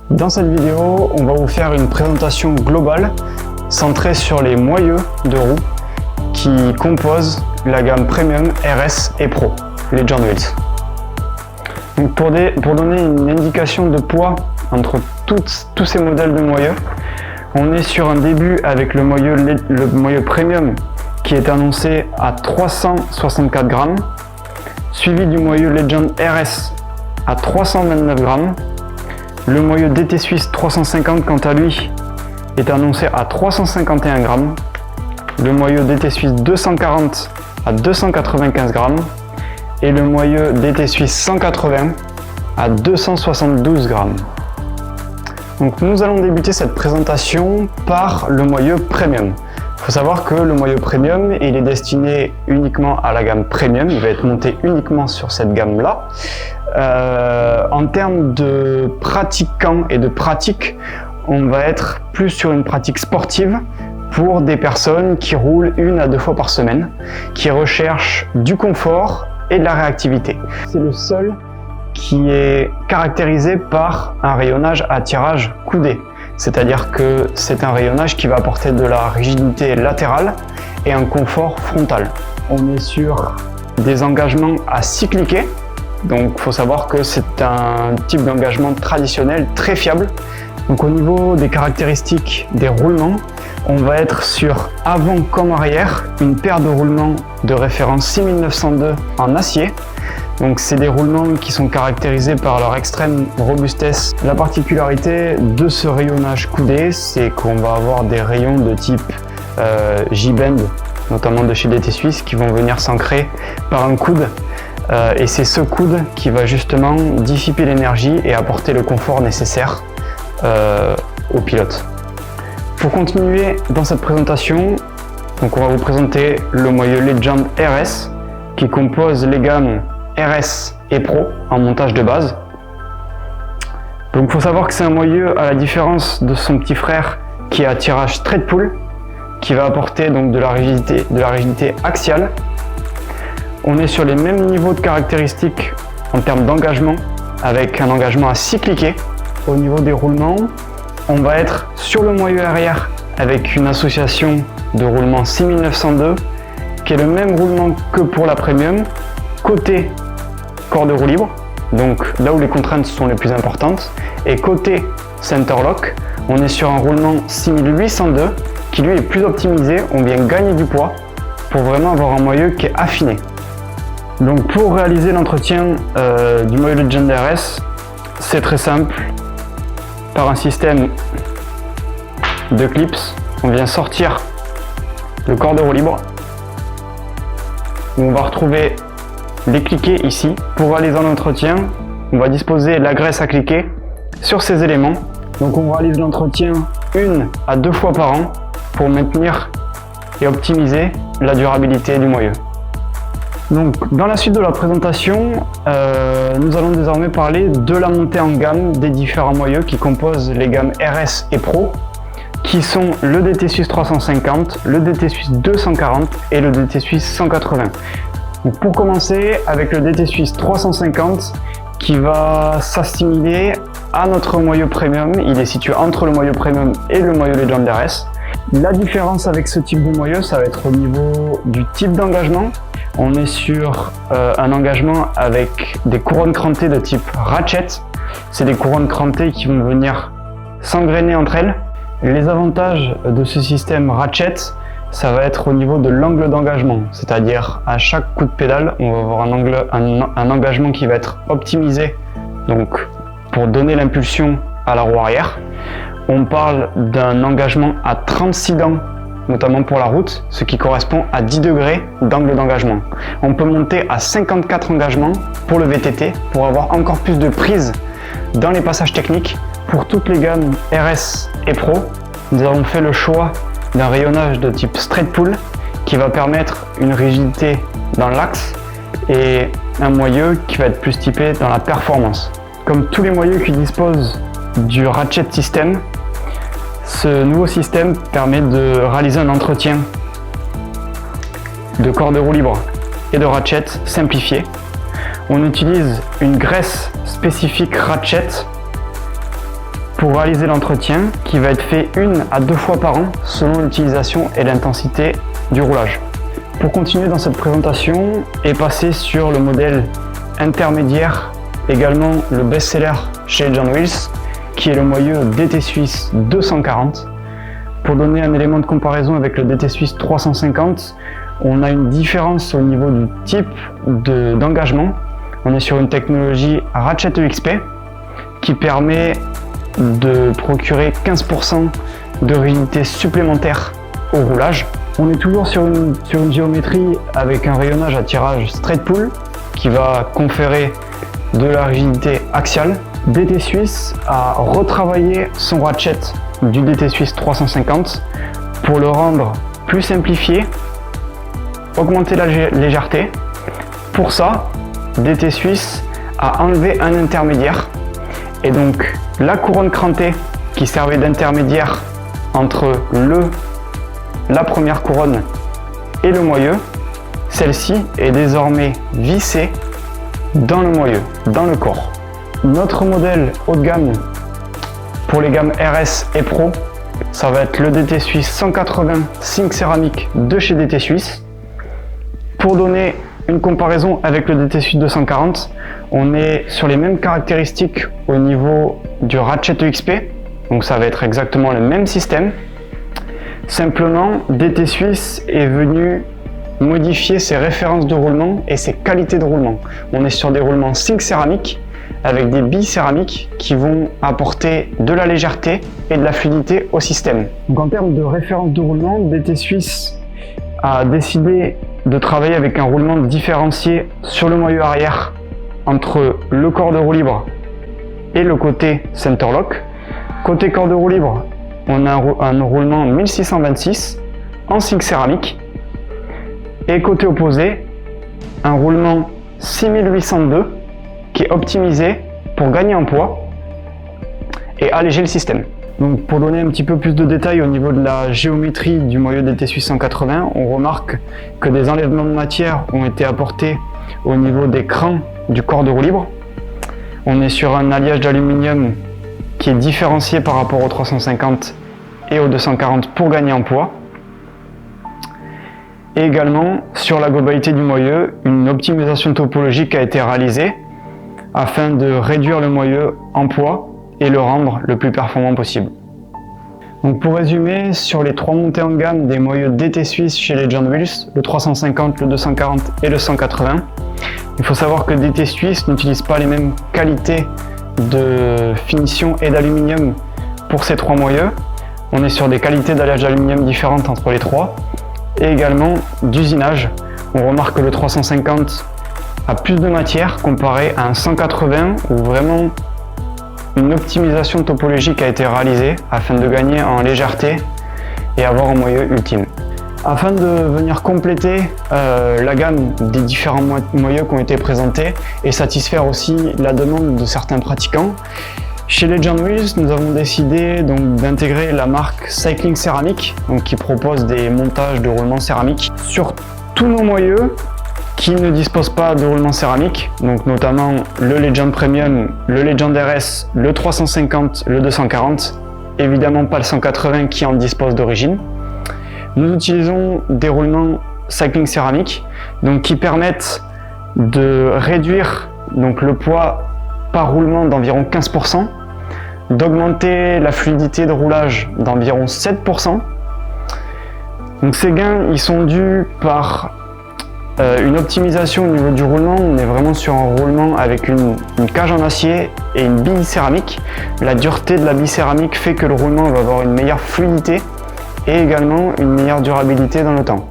Dans cette vidéo, on va vous faire une présentation globale centrée sur les moyeux de roues qui composent la gamme Premium, RS et Pro, Legend Wheels. Donc pour donner une indication de poids entre tous ces modèles de moyeux, on est sur un début avec le moyeu Premium qui est annoncé à 364 grammes, suivi du moyeu Legend RS à 329 grammes. Le moyeu DT Suisse 350 quant à lui est annoncé à 351 grammes. Le moyeu DT Suisse 240 à 295 grammes. Et le moyeu DT Suisse 180 à 272 grammes. Donc nous allons débuter cette présentation par le moyeu Premium. Il faut savoir que le moyeu Premium, il est destiné uniquement à la gamme Premium, il va être monté uniquement sur cette gamme-là. En termes de pratiquants et de pratique, on va être plus sur une pratique sportive pour des personnes qui roulent 1 à 2 fois par semaine, qui recherchent du confort et de la réactivité. C'est le seul qui est caractérisé par un rayonnage à tirage coudé. C'est-à-dire que c'est un rayonnage qui va apporter de la rigidité latérale et un confort frontal. On est sur des engagements à 6 cliquets. Donc il faut savoir que c'est un type d'engagement traditionnel très fiable. Donc au niveau des caractéristiques des roulements, on va être sur avant comme arrière, une paire de roulements de référence 6902 en acier. Donc c'est des roulements qui sont caractérisés par leur extrême robustesse. La particularité de ce rayonnage coudé, c'est qu'on va avoir des rayons de type J-bend, notamment de chez DT Suisse, qui vont venir s'ancrer par un coude. Et c'est ce coude qui va justement dissiper l'énergie et apporter le confort nécessaire au pilote. Pour continuer dans cette présentation, donc on va vous présenter le moyeu Legend RS qui compose les gammes RS et Pro en montage de base. Donc il faut savoir que c'est un moyeu, à la différence de son petit frère qui est à tirage straight pull, qui va apporter donc de la rigidité axiale. On est sur les mêmes niveaux de caractéristiques en termes d'engagement, avec un engagement à 6 cliquets. Au niveau des roulements, on va être sur le moyeu arrière avec une association de roulement 6902 qui est le même roulement que pour la Premium, côté corps de roue libre, donc là où les contraintes sont les plus importantes, et côté center lock, on est sur un roulement 6802 qui lui est plus optimisé, on vient gagner du poids pour vraiment avoir un moyeu qui est affiné. Donc pour réaliser l'entretien du moyeu Legend RS, c'est très simple. Par un système de clips, on vient sortir le corps de roue libre. On va retrouver les cliquets ici. Pour réaliser l'entretien, on va disposer la graisse à cliquer sur ces éléments. Donc on réalise l'entretien 1 à 2 fois par an pour maintenir et optimiser la durabilité du moyeu. Donc dans la suite de la présentation, nous allons désormais parler de la montée en gamme des différents moyeux qui composent les gammes RS et Pro, qui sont le DT Suisse 350, le DT Suisse 240 et le DT Suisse 180. Donc pour commencer avec le DT Suisse 350 qui va s'assimiler à notre moyeu Premium, il est situé entre le moyeu Premium et le moyeu Legend RS. La différence avec ce type de moyeu, ça va être au niveau du type d'engagement. On est sur un engagement avec des couronnes crantées de type ratchet. C'est des couronnes crantées qui vont venir s'engrainer entre elles. Les avantages de ce système ratchet, ça va être au niveau de l'angle d'engagement. C'est-à-dire à chaque coup de pédale, on va avoir un engagement qui va être optimisé donc, pour donner l'impulsion à la roue arrière. On parle d'un engagement à 36 dents, notamment pour la route, ce qui correspond à 10 degrés d'angle d'engagement. On peut monter à 54 engagements pour le VTT, pour avoir encore plus de prise dans les passages techniques. Pour toutes les gammes RS et Pro, nous avons fait le choix d'un rayonnage de type straight pull qui va permettre une rigidité dans l'axe et un moyeu qui va être plus typé dans la performance. Comme tous les moyeux qui disposent du ratchet system, ce nouveau système permet de réaliser un entretien de corps de roue libre et de ratchet simplifié. On utilise une graisse spécifique ratchet pour réaliser l'entretien qui va être fait 1 à 2 fois par an selon l'utilisation et l'intensité du roulage. Pour continuer dans cette présentation et passer sur le modèle intermédiaire, également le best-seller chez Legend Wheels, qui est le moyeu DT Suisse 240. Pour donner un élément de comparaison avec le DT Suisse 350, on a une différence au niveau du type d'engagement. On est sur une technologie Ratchet EXP qui permet de procurer 15% de rigidité supplémentaire au roulage. On est toujours sur une géométrie avec un rayonnage à tirage straight pull qui va conférer de la rigidité axiale. DT Suisse a retravaillé son ratchet du DT Suisse 350 pour le rendre plus simplifié, augmenter la légèreté. Pour ça, DT Suisse a enlevé un intermédiaire et donc la couronne crantée qui servait d'intermédiaire entre la première couronne et le moyeu, celle-ci est désormais vissée dans le moyeu, dans le corps. Notre modèle haut de gamme pour les gammes RS et Pro, ça va être le DT Suisse 180 Sync céramique de chez DT Suisse. Pour donner une comparaison avec le DT Suisse 240, on est sur les mêmes caractéristiques au niveau du Ratchet EXP, donc ça va être exactement le même système. Simplement, DT Suisse est venu modifier ses références de roulement et ses qualités de roulement. On est sur des roulements Sync céramique avec des billes céramiques qui vont apporter de la légèreté et de la fluidité au système. Donc en termes de référence de roulement, DT Suisse a décidé de travailler avec un roulement différencié sur le moyeu arrière entre le corps de roue libre et le côté centerlock. Côté corps de roue libre, on a un roulement 1626 en Sync céramique et côté opposé, un roulement 6802 qui est optimisé pour gagner en poids et alléger le système. Donc pour donner un petit peu plus de détails au niveau de la géométrie du moyeu DT Suisse 180, on remarque que des enlèvements de matière ont été apportés au niveau des crans du corps de roue libre. On est sur un alliage d'aluminium qui est différencié par rapport au 350 et au 240 pour gagner en poids. Et également sur la globalité du moyeu, une optimisation topologique a été réalisée afin de réduire le moyeu en poids et le rendre le plus performant possible. Donc pour résumer, sur les 3 montées en gamme des moyeux DT Suisse chez Legend Wheels, le 350, le 240 et le 180, il faut savoir que DT Suisse n'utilise pas les mêmes qualités de finition et d'aluminium pour ces 3 moyeux. On est sur des qualités d'alliage d'aluminium différentes entre les 3 et également d'usinage. On remarque que le 350 a plus de matière comparé à un 180 où vraiment une optimisation topologique a été réalisée afin de gagner en légèreté et avoir un moyeu ultime. Afin de venir compléter la gamme des différents moyeux qui ont été présentés et satisfaire aussi la demande de certains pratiquants, chez Legend Wheels, nous avons décidé d'intégrer la marque Cycling Ceramic, qui propose des montages de roulements céramiques sur tous nos moyeux qui ne disposent pas de roulement céramique, donc notamment le Legend Premium, le Legend RS, le 350, le 240, évidemment pas le 180 qui en dispose d'origine. Nous utilisons des roulements Cycling Ceramic, qui permettent de réduire le poids par roulement d'environ 15%, d'augmenter la fluidité de roulage d'environ 7%. Donc ces gains ils sont dus par une optimisation au niveau du roulement. On est vraiment sur un roulement avec une cage en acier et une bille céramique. La dureté de la bille céramique fait que le roulement va avoir une meilleure fluidité et également une meilleure durabilité dans le temps.